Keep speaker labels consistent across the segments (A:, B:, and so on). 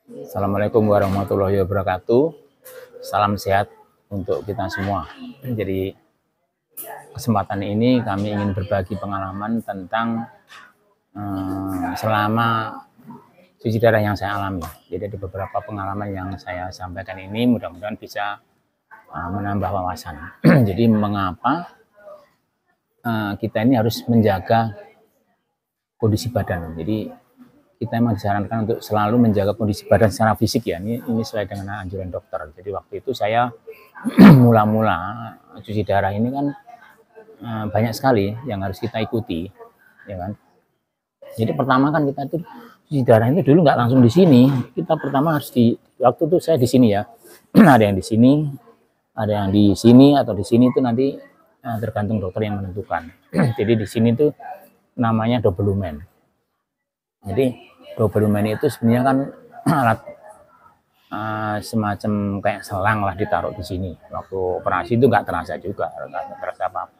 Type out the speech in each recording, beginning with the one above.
A: Assalamualaikum warahmatullahi wabarakatuh. Salam sehat untuk kita semua. Jadi kesempatan ini kami ingin berbagi pengalaman tentang selama cuci darah yang saya alami. Jadi ada beberapa pengalaman yang saya sampaikan ini mudah-mudahan bisa menambah wawasan. Jadi mengapa kita ini harus menjaga kondisi badan. Jadi kita memang disarankan untuk selalu menjaga kondisi badan secara fisik ya. Ini sesuai dengan anjuran dokter. Jadi waktu itu saya mula-mula cuci darah ini kan banyak sekali yang harus kita ikuti, ya kan. Jadi pertama kan kita itu cuci darah itu dulu nggak langsung di sini. Kita pertama harus waktu itu saya di sini ya. Ada yang di sini, ada yang di sini atau di sini itu nanti tergantung dokter yang menentukan. Jadi di sini tuh namanya double lumen. Jadi double lumen itu sebenarnya kan alat semacam kayak selang lah ditaruh di sini. Waktu operasi itu nggak terasa juga, nggak terasa apa-apa.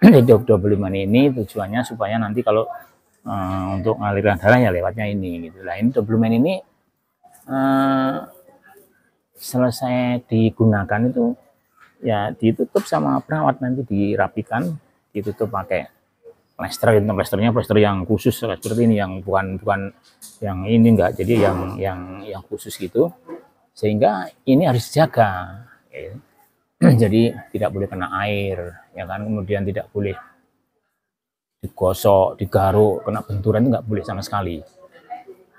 A: Jadi double lumen ini tujuannya supaya nanti kalau untuk aliran darah ya lewatnya ini gitu. Nah ini double lumen ini selesai digunakan itu ya ditutup sama perawat, nanti dirapikan, ditutup pakai plester. Plester yang khusus seperti ini, yang bukan yang ini enggak, jadi yang khusus gitu, sehingga ini harus dijaga ya. Jadi tidak boleh kena air ya kan, kemudian tidak boleh digosok, digaruk, kena benturan itu nggak boleh sama sekali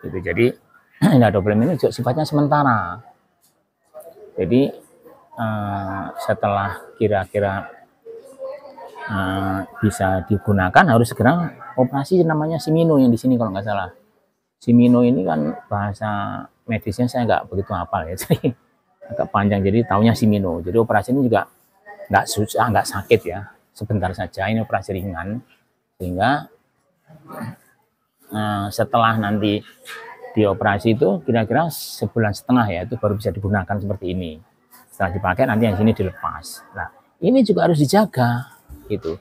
A: gitu. Jadi nah double ini juga sifatnya sementara. Jadi setelah kira-kira bisa digunakan harus segera operasi, namanya simino yang di sini kalau nggak salah. Simino ini kan bahasa medisnya saya nggak begitu hafal ya, jadi agak panjang, jadi taunya simino. Jadi operasi ini juga nggak susah, nggak sakit ya, sebentar saja, ini operasi ringan, sehingga setelah nanti dioperasi itu kira-kira sebulan setengah ya, itu baru bisa digunakan seperti ini. Setelah dipakai nanti yang sini dilepas. Nah ini juga harus dijaga gitu.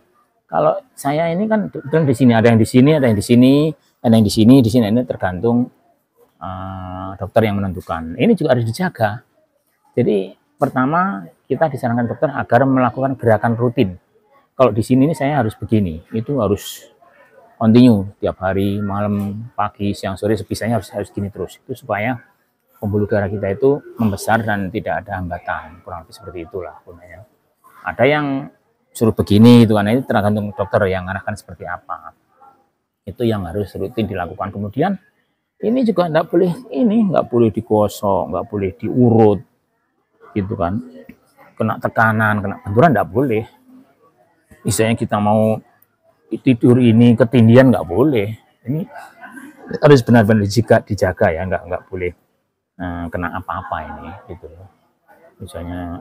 A: Kalau saya ini kan di sini ada yang di sini, ada yang di sini, ada yang di sini, ini tergantung dokter yang menentukan. Ini juga harus dijaga. Jadi pertama kita disarankan dokter agar melakukan gerakan rutin. Kalau di sini ini saya harus begini, itu harus continue tiap hari, malam, pagi, siang, sore, sebisanya harus gini terus. Itu supaya pembuluh darah kita itu membesar dan tidak ada hambatan, kurang lebih seperti itulah gunanya. Ada yang suruh begini gitu kan, ini tergantung dokter yang arahkan seperti apa. Itu yang harus rutin dilakukan. Kemudian ini juga nggak boleh digosok, nggak boleh diurut gitu kan, kena tekanan, kena benturan nggak boleh. Misalnya kita mau tidur ini ketindihan nggak boleh. Ini harus benar-benar dijaga ya, nggak boleh kena apa-apa ini gitu loh. Misalnya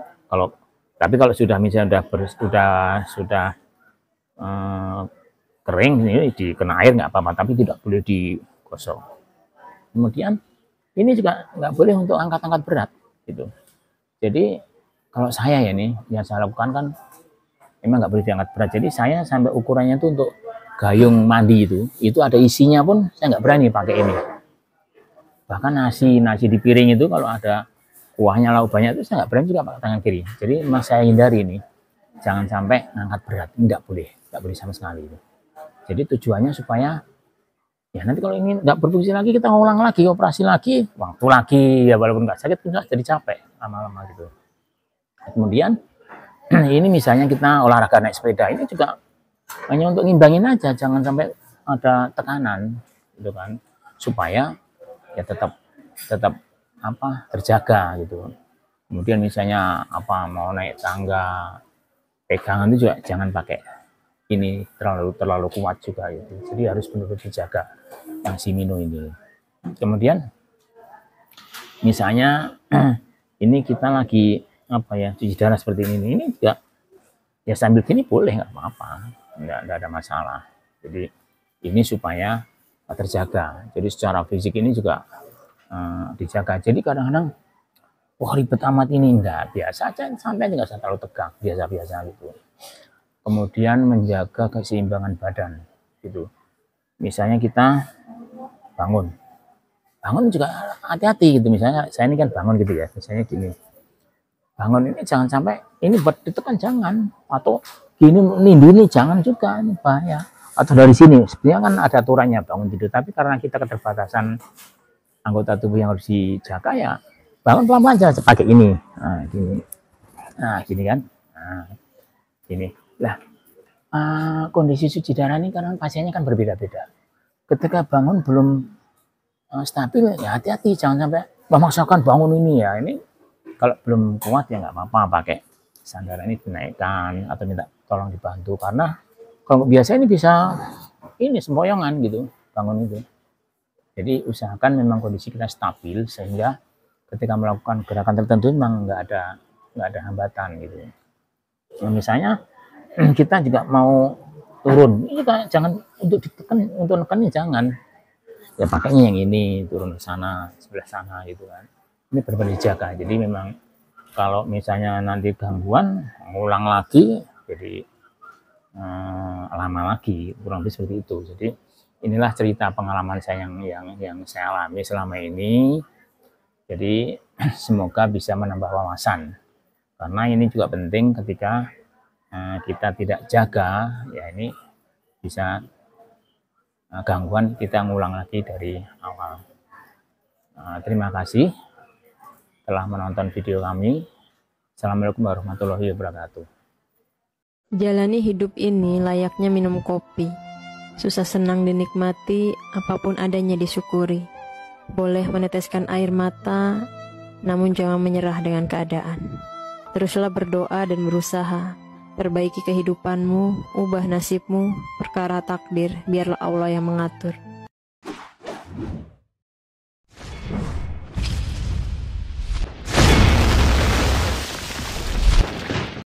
A: tapi kalau sudah misalnya sudah kering ini dikena air nggak apa-apa, tapi tidak boleh digosok. Kemudian ini juga nggak boleh untuk angkat-angkat berat gitu. Jadi kalau saya ya nih yang saya lakukan kan memang nggak boleh diangkat berat. Jadi saya sampai ukurannya itu untuk gayung mandi itu ada isinya pun saya nggak berani pakai ini. Bahkan nasi di piring itu kalau ada kuahnya, lauk banyak, itu saya nggak berani juga pakai tangan kiri. Jadi memang saya hindari ini, jangan sampai ngangkat berat, nggak boleh sama sekali itu. Jadi tujuannya supaya ya nanti kalau ini nggak berfungsi lagi, kita ngulang lagi, operasi lagi, waktu lagi ya, walaupun nggak sakit nggak jadi capek lama-lama gitu. Kemudian ini misalnya kita olahraga naik sepeda, ini juga hanya untuk ngimbangin aja, jangan sampai ada tekanan gitu kan, supaya ya tetap terjaga gitu. Kemudian misalnya mau naik tangga, pegangan itu juga jangan pakai ini terlalu kuat juga gitu. Jadi harus benar-benar dijaga yang simino ini. Kemudian misalnya ini kita lagi cuci darah seperti ini juga ya sambil gini boleh, nggak apa-apa, nggak ada masalah. Jadi ini supaya terjaga. Jadi secara fisik ini juga dijaga. Jadi kadang-kadang wah ribet amat ini, enggak, biasa aja, sampai nggak usah terlalu tegang, biasa-biasa gitu. Kemudian menjaga keseimbangan badan gitu. Misalnya kita bangun bangun juga hati-hati gitu. Misalnya saya ini kan bangun gitu ya, misalnya gini, bangun ini jangan sampai ini buat itu kan jangan, atau gini nindi ini jangan juga, ini bahaya. Atau dari sini sebenarnya kan ada aturannya bangun tidur, tapi karena kita keterbatasan anggota tubuh yang harus dijaga ya bangun pelan-pelan aja pakai ini, gini kan, gini lah. Kondisi cuci darah ini karena pasiennya kan berbeda-beda. Ketika bangun belum stabil ya hati-hati, jangan sampai memaksakan bangun ini ya. Ini kalau belum kuat ya nggak apa-apa pakai sandaran ini dinaikkan atau minta tolong dibantu, karena kalau biasa ini bisa ini sempoyongan gitu bangun itu. Jadi usahakan memang kondisi kita stabil sehingga ketika melakukan gerakan tertentu memang nggak ada hambatan gitu. Ya, misalnya kita juga mau turun, ini jangan untuk ditekan, untuk nekan jangan. Ya pakainya yang ini, turun ke sana, sebelah sana gitu kan. Ini benar-benar dijaga. Jadi memang kalau misalnya nanti gangguan, ngulang lagi, jadi lama lagi, kurang lebih seperti itu. Jadi inilah cerita pengalaman saya yang saya alami selama ini. Jadi semoga bisa menambah wawasan. Karena ini juga penting ketika kita tidak jaga, ya ini bisa gangguan kita ngulang lagi dari awal. Terima kasih telah menonton video kami. Assalamualaikum warahmatullahi wabarakatuh.
B: Jalani hidup ini layaknya minum kopi. Susah senang dinikmati, apapun adanya disyukuri. Boleh meneteskan air mata, namun jangan menyerah dengan keadaan. Teruslah berdoa dan berusaha. Perbaiki kehidupanmu, ubah nasibmu, perkara takdir, biarlah Allah yang mengatur.